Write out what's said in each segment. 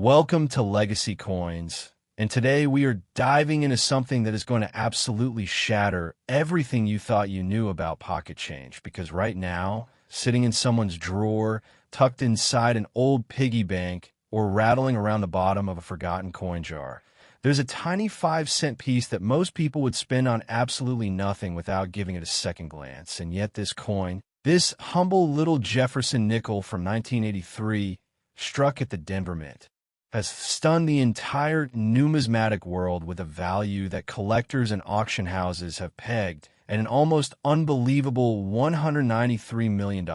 Welcome to Legacy Coins, and today we are diving into something that is going to absolutely shatter everything you thought you knew about pocket change, because right now, sitting in someone's drawer, tucked inside an old piggy bank, or rattling around the bottom of a forgotten coin jar, there's a tiny 5-cent piece that most people would spend on absolutely nothing without giving it a second glance, and yet this coin, this humble little Jefferson Nickel from 1983, struck at the Denver Mint, has stunned the entire numismatic world with a value that collectors and auction houses have pegged at an almost unbelievable $193 million.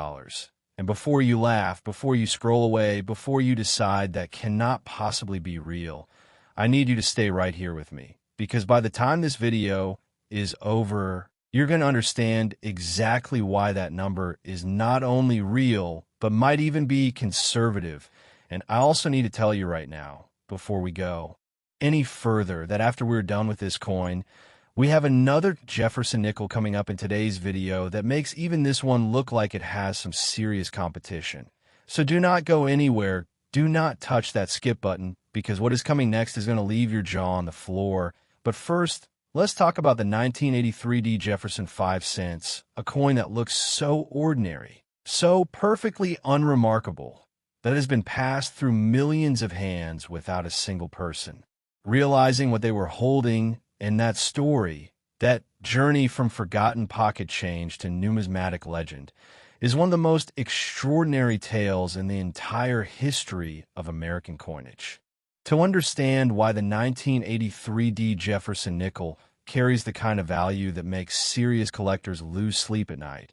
And before you laugh, before you scroll away, before you decide that cannot possibly be real, I need you to stay right here with me, because by the time this video is over, you're going to understand exactly why that number is not only real, but might even be conservative. And I also need to tell you right now, before we go any further, that after we're done with this coin, we have another Jefferson Nickel coming up in today's video that makes even this one look like it has some serious competition. So do not go anywhere. Do not touch that skip button, because what is coming next is going to leave your jaw on the floor. But first, let's talk about the 1983 Jefferson 5 cents, a coin that looks so ordinary, so perfectly unremarkable, that has been passed through millions of hands without a single person realizing what they were holding in that story. That journey from forgotten pocket change to numismatic legend is one of the most extraordinary tales in the entire history of American coinage. To understand why the 1983 Jefferson Nickel carries the kind of value that makes serious collectors lose sleep at night,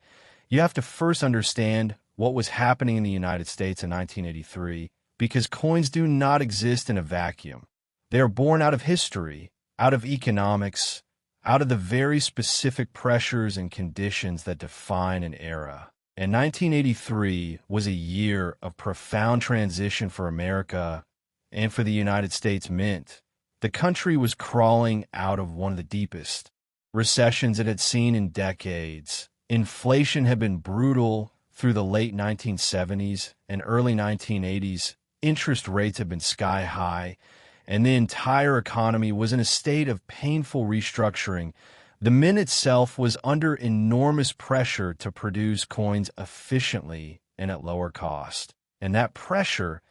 you have to first understand what was happening in the United States in 1983, because coins do not exist in a vacuum. They are born out of history, out of economics, out of the very specific pressures and conditions that define an era. And 1983 was a year of profound transition for America and for the United States Mint. The country was crawling out of one of the deepest recessions it had seen in decades. Inflation had been brutal through the late 1970s and early 1980s. Interest rates had been sky high, and the entire economy was in a state of painful restructuring. The mint itself was under enormous pressure to produce coins efficiently and at lower cost. And that pressure,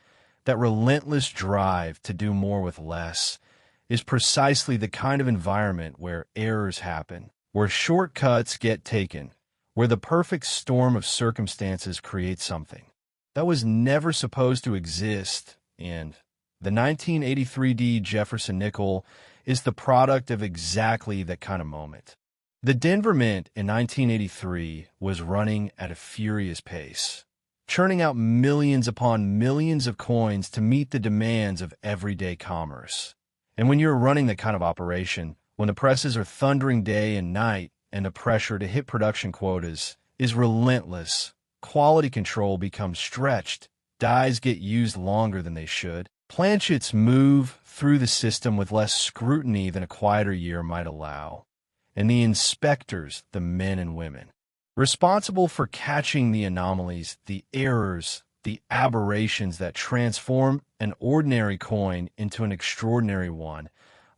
that relentless drive to do more with less, is precisely the kind of environment where errors happen, where shortcuts get taken, where the perfect storm of circumstances creates something that was never supposed to exist. And the 1983 Jefferson Nickel is the product of exactly that kind of moment. The Denver Mint in 1983 was running at a furious pace, churning out millions upon millions of coins to meet the demands of everyday commerce. And when you're running that kind of operation, when the presses are thundering day and night, and the pressure to hit production quotas is relentless, quality control becomes stretched, dies get used longer than they should, planchets move through the system with less scrutiny than a quieter year might allow, and the inspectors, the men and women, responsible for catching the anomalies, the errors, the aberrations that transform an ordinary coin into an extraordinary one,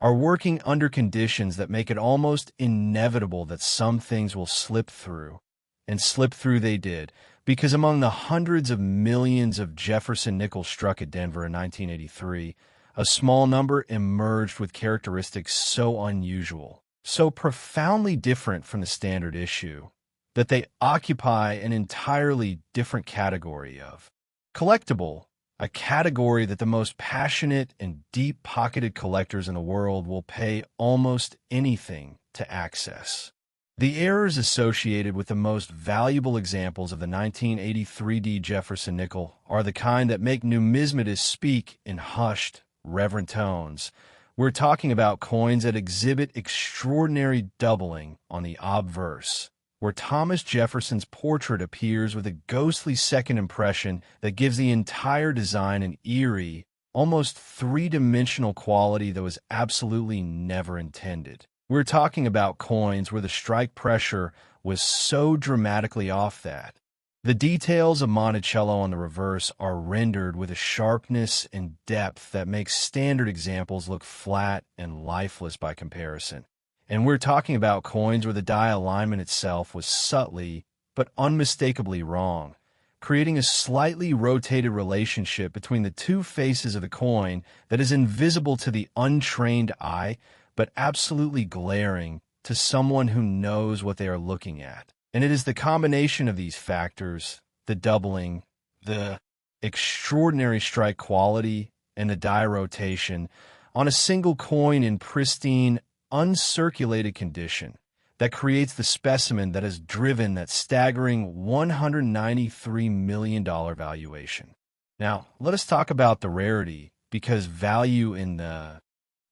are working under conditions that make it almost inevitable that some things will slip through. And slip through they did, because among the hundreds of millions of Jefferson Nickels struck at Denver in 1983, a small number emerged with characteristics so unusual, so profoundly different from the standard issue, that they occupy an entirely different category of collectible, a category that the most passionate and deep-pocketed collectors in the world will pay almost anything to access. The errors associated with the most valuable examples of the 1983 Jefferson Nickel are the kind that make numismatists speak in hushed, reverent tones. We're talking about coins that exhibit extraordinary doubling on the obverse, where Thomas Jefferson's portrait appears with a ghostly second impression that gives the entire design an eerie, almost three-dimensional quality that was absolutely never intended. We're talking about coins where the strike pressure was so dramatically off that The details of Monticello on the reverse are rendered with a sharpness and depth that makes standard examples look flat and lifeless by comparison. And we're talking about coins where the die alignment itself was subtly but unmistakably wrong, creating a slightly rotated relationship between the two faces of the coin that is invisible to the untrained eye, but absolutely glaring to someone who knows what they are looking at. And it is the combination of these factors, the doubling, the extraordinary strike quality, and the die rotation on a single coin in pristine, uncirculated condition that creates the specimen that has driven that staggering $193 million valuation. Now, let us talk about the rarity, because value in the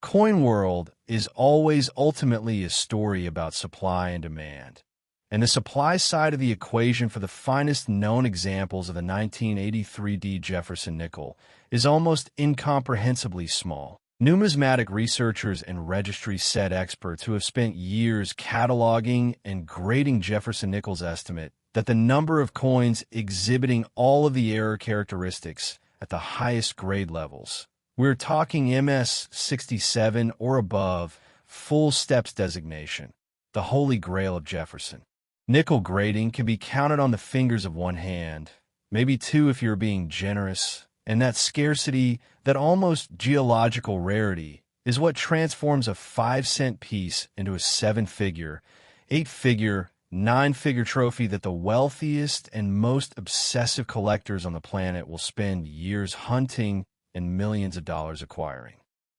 coin world is always ultimately a story about supply and demand. And the supply side of the equation for the finest known examples of the 1983D Jefferson Nickel is almost incomprehensibly small. Numismatic researchers and registry set experts who have spent years cataloging and grading Jefferson Nickel's estimate that the number of coins exhibiting all of the error characteristics at the highest grade levels, we're talking MS67 or above, full steps designation, the holy grail of Jefferson Nickel grading, can be counted on the fingers of one hand, maybe two if you're being generous. And that scarcity, that almost geological rarity, is what transforms a 5-cent piece into a 7-figure, 8-figure, 9-figure trophy that the wealthiest and most obsessive collectors on the planet will spend years hunting and millions of dollars acquiring.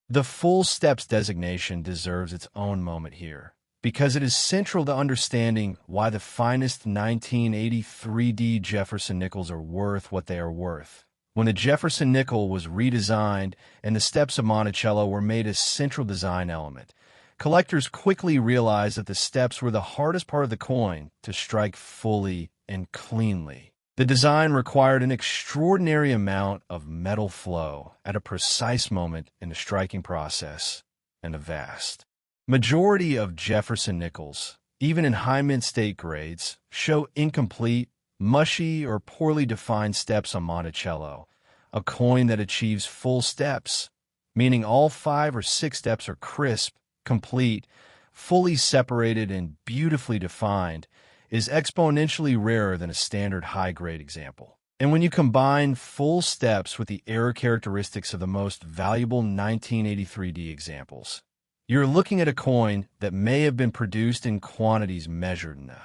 The full steps designation deserves its own moment here, because it is central to understanding why the finest 1983D Jefferson Nickels are worth what they are worth. When the Jefferson Nickel was redesigned and the steps of Monticello were made a central design element, collectors quickly realized that the steps were the hardest part of the coin to strike fully and cleanly. The design required an extraordinary amount of metal flow at a precise moment in the striking process, and a vast majority of Jefferson Nickels, even in high mint state grades, show incomplete, mushy, or poorly defined steps on Monticello, a coin that achieves full steps, meaning all 5 or 6 steps are crisp, complete, fully separated, and beautifully defined, is exponentially rarer than a standard high-grade example. And when you combine full steps with the error characteristics of the most valuable 1983D examples, you're looking at a coin that may have been produced in quantities measured in the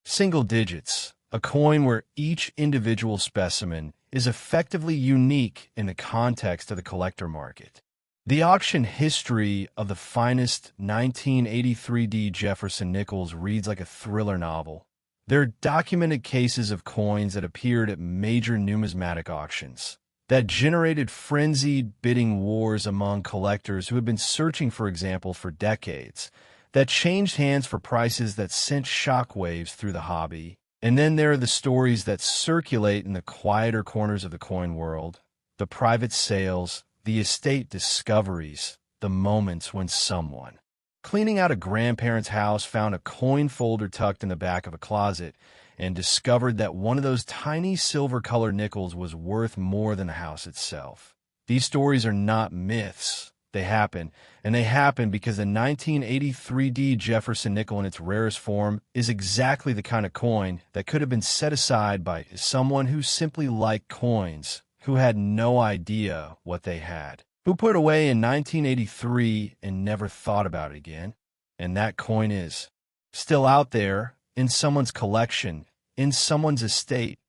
single digits, a coin where each individual specimen is effectively unique in the context of the collector market. The auction history of the finest 1983D Jefferson Nickels reads like a thriller novel. There are documented cases of coins that appeared at major numismatic auctions that generated frenzied bidding wars among collectors who had been searching for examples for decades, that changed hands for prices that sent shockwaves through the hobby. And then there are the stories that circulate in the quieter corners of the coin world, the private sales, the estate discoveries, the moments when someone cleaning out a grandparent's house found a coin folder tucked in the back of a closet and discovered that one of those tiny silver-colored nickels was worth more than the house itself. These stories are not myths. They happen, and they happen because the 1983D Jefferson Nickel in its rarest form is exactly the kind of coin that could have been set aside by someone who simply liked coins, who had no idea what they had, who put away in 1983 and never thought about it again. And that coin is still out there in someone's collection, in someone's estate,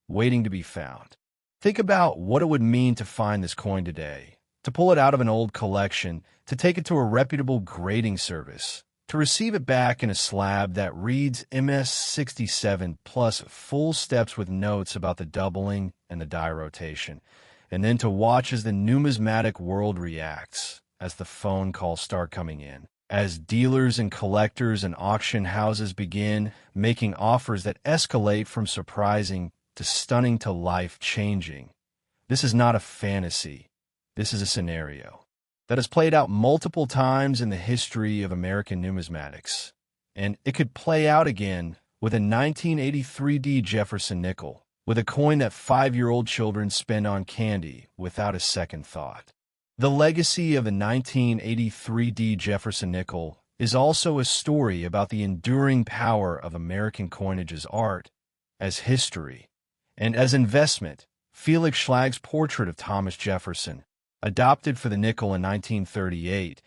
waiting to be found. Think about what it would mean to find this coin today, to pull it out of an old collection, to take it to a reputable grading service, to receive it back in a slab that reads MS67 plus full steps with notes about the doubling and the die rotation, and then to watch as the numismatic world reacts as the phone calls start coming in, as dealers and collectors and auction houses begin making offers that escalate from surprising to stunning to life-changing. This is not a fantasy. This is a scenario that has played out multiple times in the history of American numismatics, and it could play out again with a 1983 Jefferson Nickel, with a coin that 5-year-old children spend on candy without a second thought. The legacy of the 1983 Jefferson Nickel is also a story about the enduring power of American coinage as art, as history, and as investment. Felix Schlag's portrait of Thomas Jefferson, adopted for the nickel in 1938,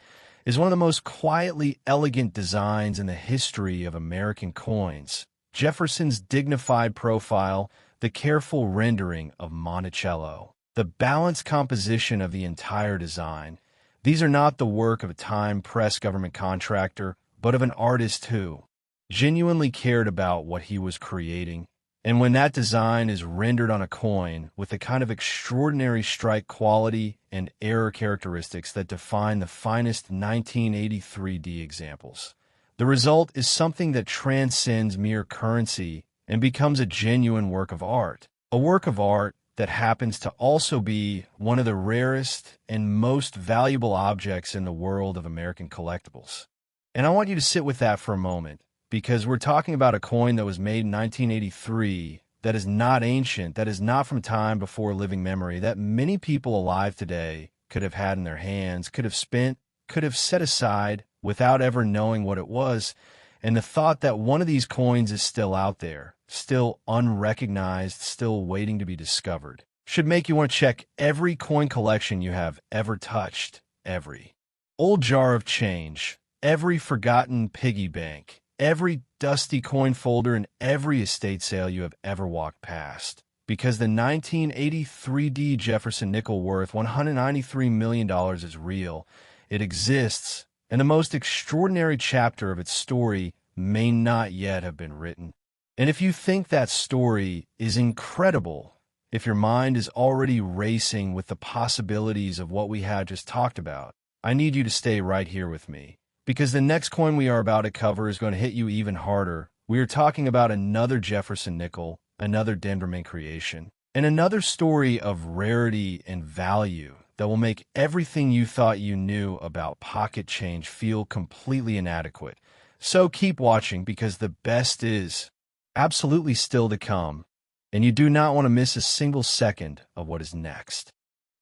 is one of the most quietly elegant designs in the history of American coins. Jefferson's dignified profile, the careful rendering of Monticello, the balanced composition of the entire design. These are not the work of a time-pressed government contractor, but of an artist who genuinely cared about what he was creating. And when that design is rendered on a coin with the kind of extraordinary strike quality and error characteristics that define the finest 1983 examples, the result is something that transcends mere currency and becomes a genuine work of art. A work of art that happens to also be one of the rarest and most valuable objects in the world of American collectibles. And I want you to sit with that for a moment, because we're talking about a coin that was made in 1983, that is not ancient, that is not from time before living memory, that many people alive today could have had in their hands, could have spent, could have set aside without ever knowing what it was. And the thought that one of these coins is still out there, still unrecognized, still waiting to be discovered, should make you want to check every coin collection you have ever touched, every old jar of change, every forgotten piggy bank, every dusty coin folder, and every estate sale you have ever walked past. Because the 1983 Jefferson Nickel worth $193 million is real. It exists, and the most extraordinary chapter of its story may not yet have been written. And if you think that story is incredible, if your mind is already racing with the possibilities of what we had just talked about, I need you to stay right here with me, because the next coin we are about to cover is going to hit you even harder. We are talking about another Jefferson Nickel, another Denver Mint creation, and another story of rarity and value that will make everything you thought you knew about pocket change feel completely inadequate. So keep watching, because the best is absolutely still to come, and you do not want to miss a single second of what is next.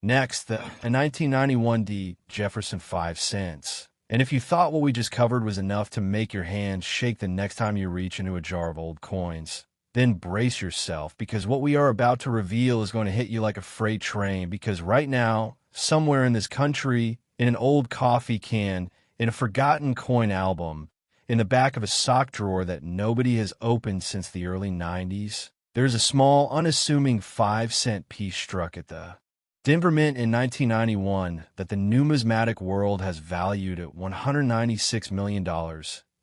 Next, a 1991 Jefferson 5 cents. And if you thought what we just covered was enough to make your hands shake the next time you reach into a jar of old coins, then brace yourself, because what we are about to reveal is going to hit you like a freight train. Because right now, somewhere in this country, in an old coffee can, in a forgotten coin album, in the back of a sock drawer that nobody has opened since the early 90s, there's a small, unassuming 5-cent piece struck at the Denver Mint in 1991 that the numismatic world has valued at $196 million.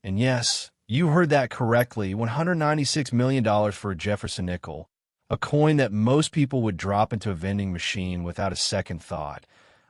And yes, you heard that correctly, $196 million for a Jefferson Nickel, a coin that most people would drop into a vending machine without a second thought,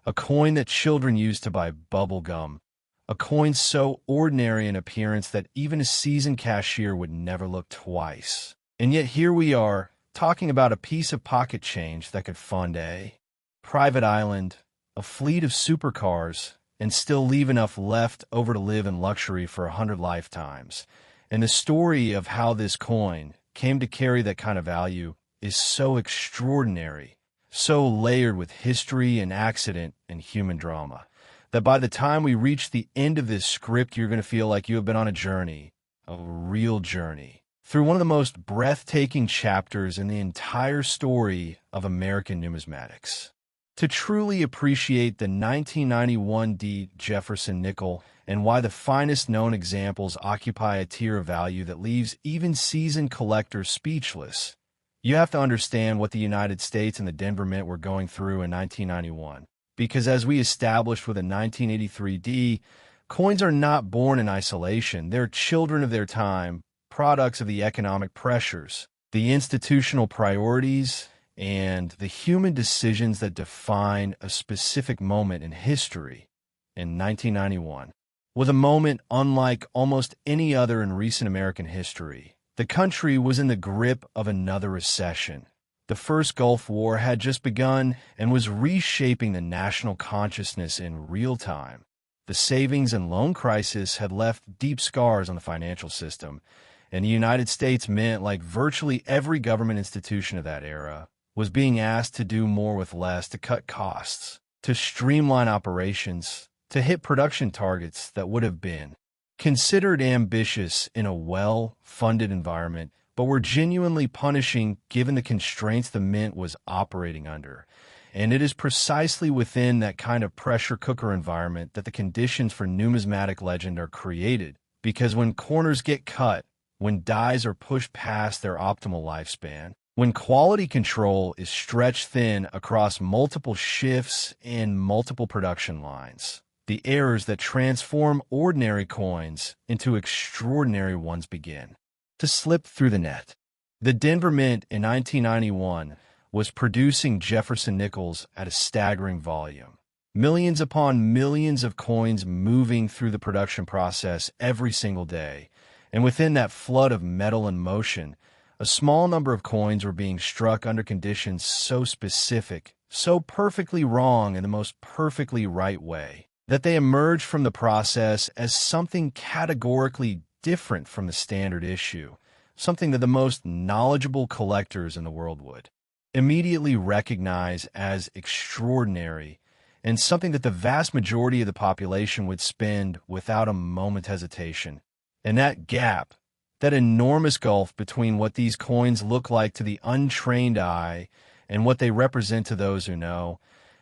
a coin that children used to buy bubble gum, a coin so ordinary in appearance that even a seasoned cashier would never look twice. And yet here we are, talking about a piece of pocket change that could fund a private island, a fleet of supercars, and still leave enough left over to live in luxury for 100 lifetimes. And the story of how this coin came to carry that kind of value is so extraordinary, so layered with history and accident and human drama, that by the time we reach the end of this script, you're going to feel like you have been on a journey, a real journey, through one of the most breathtaking chapters in the entire story of American numismatics. To truly appreciate the 1991 Jefferson Nickel and why the finest known examples occupy a tier of value that leaves even seasoned collectors speechless, you have to understand what the United States and the Denver Mint were going through in 1991. Because as we established with a 1983 coins are not born in isolation. They're children of their time, products of the economic pressures, the institutional priorities, and the human decisions that define a specific moment in history. In 1991 was a moment unlike almost any other in recent American history. The country was in the grip of another recession. The first Gulf War had just begun and was reshaping the national consciousness in real time. The savings and loan crisis had left deep scars on the financial system, And the United States Mint, like virtually every government institution of that era, was being asked to do more with less, to cut costs, to streamline operations, to hit production targets that would have been considered ambitious in a well-funded environment, but were genuinely punishing given the constraints the Mint was operating under. And it is precisely within that kind of pressure cooker environment that the conditions for numismatic legend are created. Because when corners get cut, when dies are pushed past their optimal lifespan, when quality control is stretched thin across multiple shifts and multiple production lines, the errors that transform ordinary coins into extraordinary ones begin to slip through the net. The Denver Mint in 1991 was producing Jefferson Nickels at a staggering volume. Millions upon millions of coins moving through the production process every single day. And within that flood of metal and motion, a small number of coins were being struck under conditions so specific, so perfectly wrong in the most perfectly right way, that they emerged from the process as something categorically different from the standard issue, something that the most knowledgeable collectors in the world would immediately recognize as extraordinary, and something that the vast majority of the population would spend without a moment's hesitation. And that gap, that enormous gulf between what these coins look like to the untrained eye and what they represent to those who know,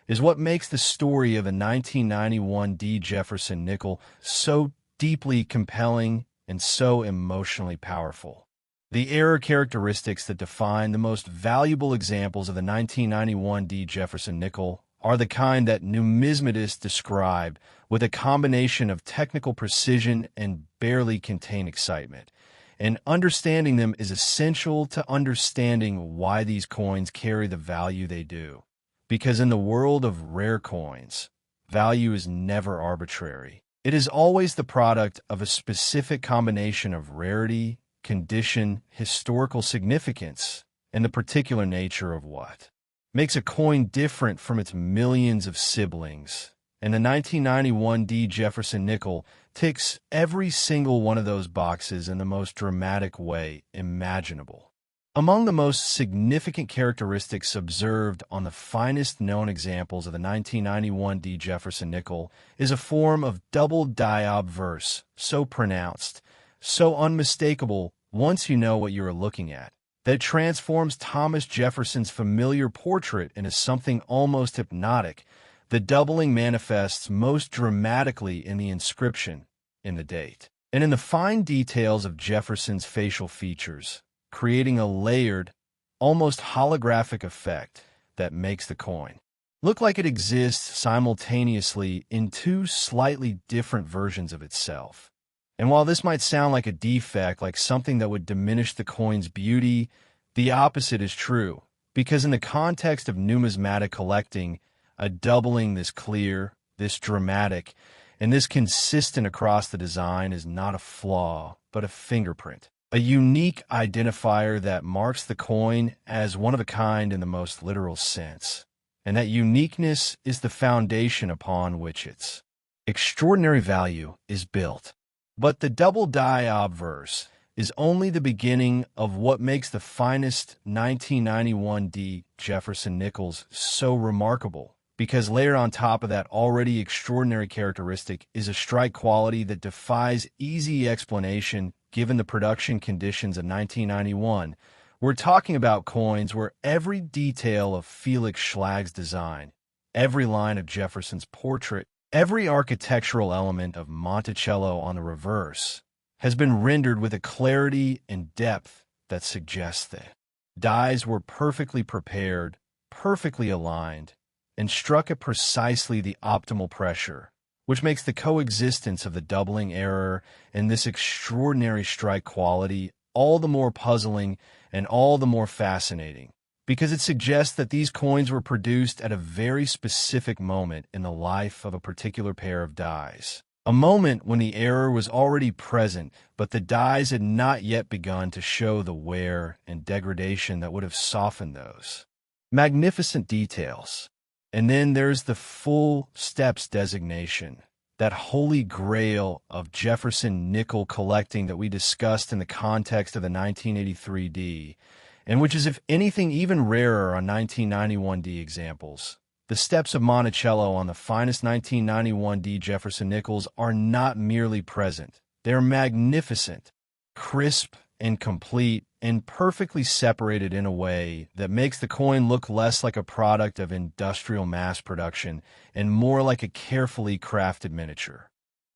is what makes the story of a 1991 D. Jefferson Nickel so deeply compelling and so emotionally powerful. The error characteristics that define the most valuable examples of the 1991 D. Jefferson Nickel are the kind that numismatists describe with a combination of technical precision and barely contain excitement. And understanding them is essential to understanding why these coins carry the value they do. Because in the world of rare coins, value is never arbitrary. It is always the product of a specific combination of rarity, condition, historical significance, and the particular nature of what makes a coin different from its millions of siblings. And the 1991 D. Jefferson Nickel ticks every single one of those boxes in the most dramatic way imaginable. Among the most significant characteristics observed on the finest known examples of the 1991 D. Jefferson Nickel is a form of double die obverse, so pronounced, so unmistakable once you know what you are looking at, that it transforms Thomas Jefferson's familiar portrait into something almost hypnotic. The doubling manifests most dramatically in the inscription, in the date, and in the fine details of Jefferson's facial features, creating a layered, almost holographic effect that makes the coin look like it exists simultaneously in two slightly different versions of itself. And while this might sound like a defect, like something that would diminish the coin's beauty, the opposite is true, because in the context of numismatic collecting, a doubling this clear, this dramatic, and this consistent across the design is not a flaw, but a fingerprint, a unique identifier that marks the coin as one of a kind in the most literal sense. And that uniqueness is the foundation upon which its extraordinary value is built. But the double die obverse is only the beginning of what makes the finest 1991 D. Jefferson Nickels so remarkable, because layered on top of that already extraordinary characteristic is a strike quality that defies easy explanation given the production conditions of 1991. We're talking about coins where every detail of Felix Schlag's design, every line of Jefferson's portrait, every architectural element of Monticello on the reverse has been rendered with a clarity and depth that suggests that dies were perfectly prepared, perfectly aligned, and struck at precisely the optimal pressure, which makes the coexistence of the doubling error and this extraordinary strike quality all the more puzzling and all the more fascinating, because it suggests that these coins were produced at a very specific moment in the life of a particular pair of dies. A moment when the error was already present, but the dies had not yet begun to show the wear and degradation that would have softened those magnificent details. And then there's the full steps designation, that holy grail of Jefferson Nickel collecting that we discussed in the context of the 1983 D, and which is, if anything, even rarer on 1991 D examples. The steps of Monticello on the finest 1991 D Jefferson Nickels are not merely present. They are magnificent, crisp and complete, and perfectly separated in a way that makes the coin look less like a product of industrial mass production and more like a carefully crafted miniature.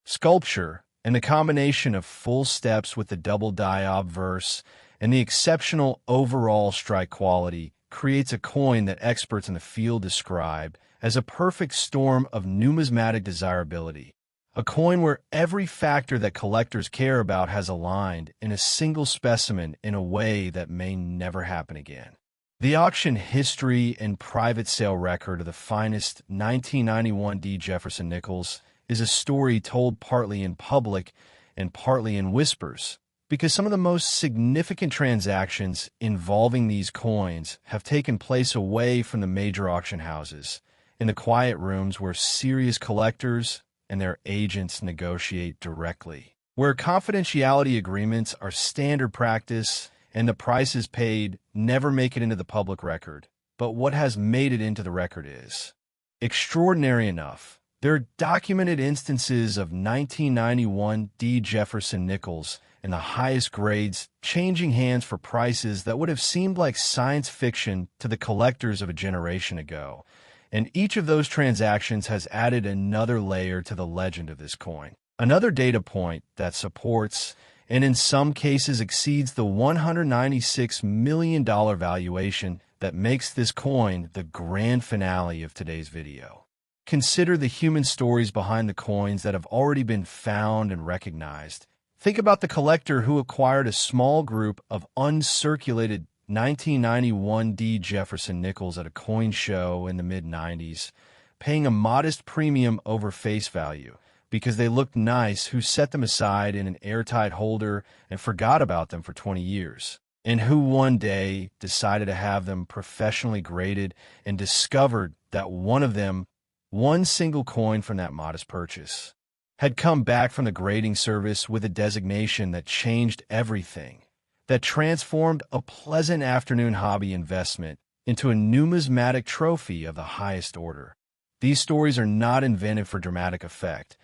Sculpture, and the combination of full steps with the double die obverse and the exceptional overall strike quality creates a coin that experts in the field describe as a perfect storm of numismatic desirability. A coin where every factor that collectors care about has aligned in a single specimen in a way that may never happen again. The auction history and private sale record of the finest 1991 D Jefferson Nickels is a story told partly in public and partly in whispers, because some of the most significant transactions involving these coins have taken place away from the major auction houses, in the quiet rooms where serious collectors and their agents negotiate directly, where confidentiality agreements are standard practice and the prices paid never make it into the public record. But what has made it into the record is extraordinary enough. There are documented instances of 1991 D Jefferson Nickels in the highest grades changing hands for prices that would have seemed like science fiction to the collectors of a generation ago. And each of those transactions has added another layer to the legend of this coin. Another data point that supports, and in some cases exceeds, the $196 million valuation that makes this coin the grand finale of today's video. Consider the human stories behind the coins that have already been found and recognized. Think about the collector who acquired a small group of uncirculated 1991 D Jefferson Nickels at a coin show in the mid-90s, paying a modest premium over face value because they looked nice, who set them aside in an airtight holder and forgot about them for 20 years, and who one day decided to have them professionally graded and discovered that one of them, one single coin from that modest purchase, had come back from the grading service with a designation that changed everything, that transformed a pleasant afternoon hobby investment into a numismatic trophy of the highest order. These stories are not invented for dramatic effect.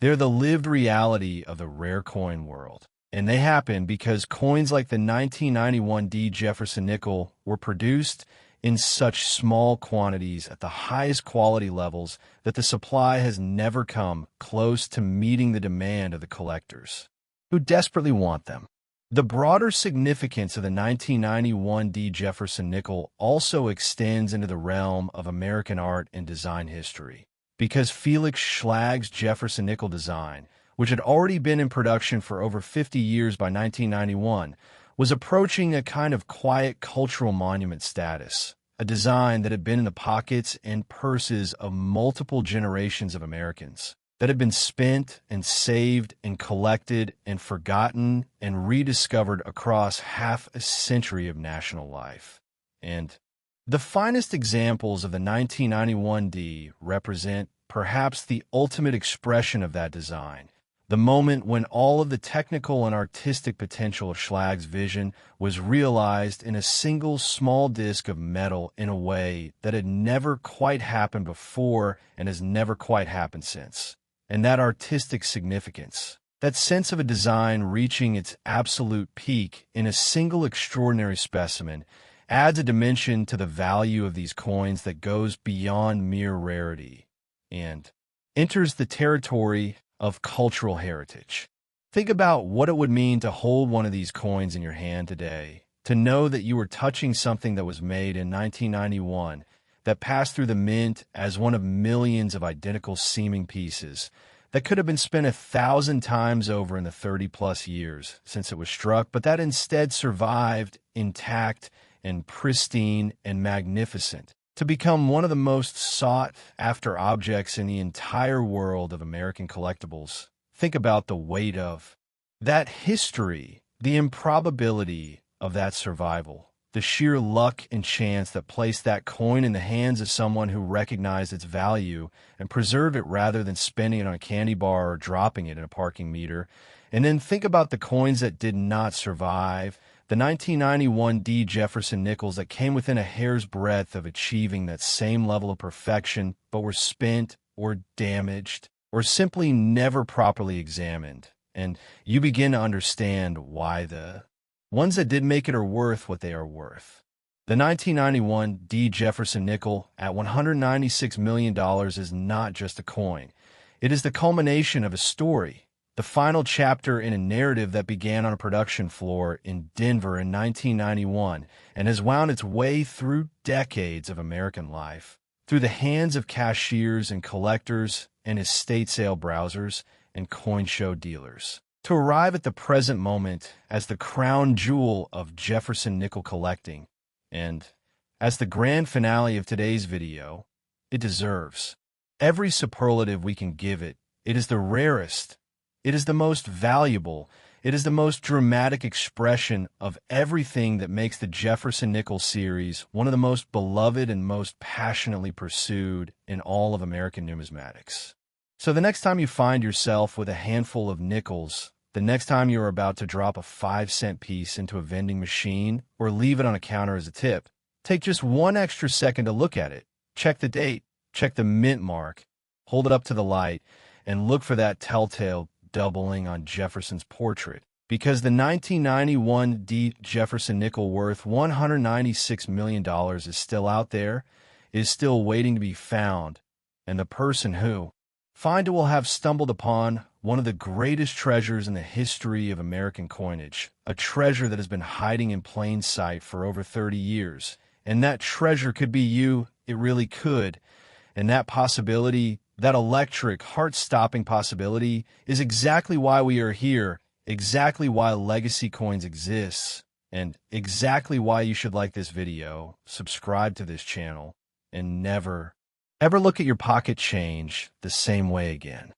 They're the lived reality of the rare coin world. And they happen because coins like the 1991 D Jefferson Nickel were produced in such small quantities at the highest quality levels that the supply has never come close to meeting the demand of the collectors, who desperately want them. The broader significance of the 1991 D Jefferson Nickel also extends into the realm of American art and design history, because Felix Schlag's Jefferson Nickel design, which had already been in production for over 50 years by 1991, was approaching a kind of quiet cultural monument status, a design that had been in the pockets and purses of multiple generations of Americans, that had been spent and saved and collected and forgotten and rediscovered across half a century of national life. And the finest examples of the 1991 D represent perhaps the ultimate expression of that design, the moment when all of the technical and artistic potential of Schlag's vision was realized in a single small disc of metal in a way that had never quite happened before and has never quite happened since. And that artistic significance, that sense of a design reaching its absolute peak in a single extraordinary specimen, adds a dimension to the value of these coins that goes beyond mere rarity and enters the territory of cultural heritage. Think about what it would mean to hold one of these coins in your hand today, to know that you were touching something that was made in 1991, that passed through the mint as one of millions of identical seeming pieces that could have been spent 1,000 times over in the 30-plus years since it was struck, but that instead survived intact and pristine and magnificent to become one of the most sought-after objects in the entire world of American collectibles. Think about the weight of that history, the improbability of that survival, The sheer luck and chance that placed that coin in the hands of someone who recognized its value and preserved it rather than spending it on a candy bar or dropping it in a parking meter. And then think about the coins that did not survive. The 1991 D Jefferson Nickels that came within a hair's breadth of achieving that same level of perfection, but were spent or damaged or simply never properly examined. And you begin to understand why the ones that did make it are worth what they are worth. The 1991 D Jefferson Nickel at $196 million is not just a coin. It is the culmination of a story, the final chapter in a narrative that began on a production floor in Denver in 1991 and has wound its way through decades of American life, through the hands of cashiers and collectors and estate sale browsers and coin show dealers, to arrive at the present moment as the crown jewel of Jefferson nickel collecting, and as the grand finale of today's video, it deserves every superlative we can give it. It is the rarest, it is the most valuable, it is the most dramatic expression of everything that makes the Jefferson Nickel series one of the most beloved and most passionately pursued in all of American numismatics. So the next time you find yourself with a handful of nickels, the next time you're about to drop a 5-cent piece into a vending machine or leave it on a counter as a tip, take just 1 extra second to look at it. Check the date, check the mint mark, hold it up to the light, and look for that telltale doubling on Jefferson's portrait. Because the 1991 D Jefferson Nickel worth $196 million is still out there, is still waiting to be found, and the person who find it will have stumbled upon one of the greatest treasures in the history of American coinage, a treasure that has been hiding in plain sight for over 30 years. And that treasure could be you, it really could. And that possibility, that electric, heart-stopping possibility, is exactly why we are here, exactly why Legacy Coins exists, and exactly why you should like this video, subscribe to this channel, and never, ever look at your pocket change the same way again.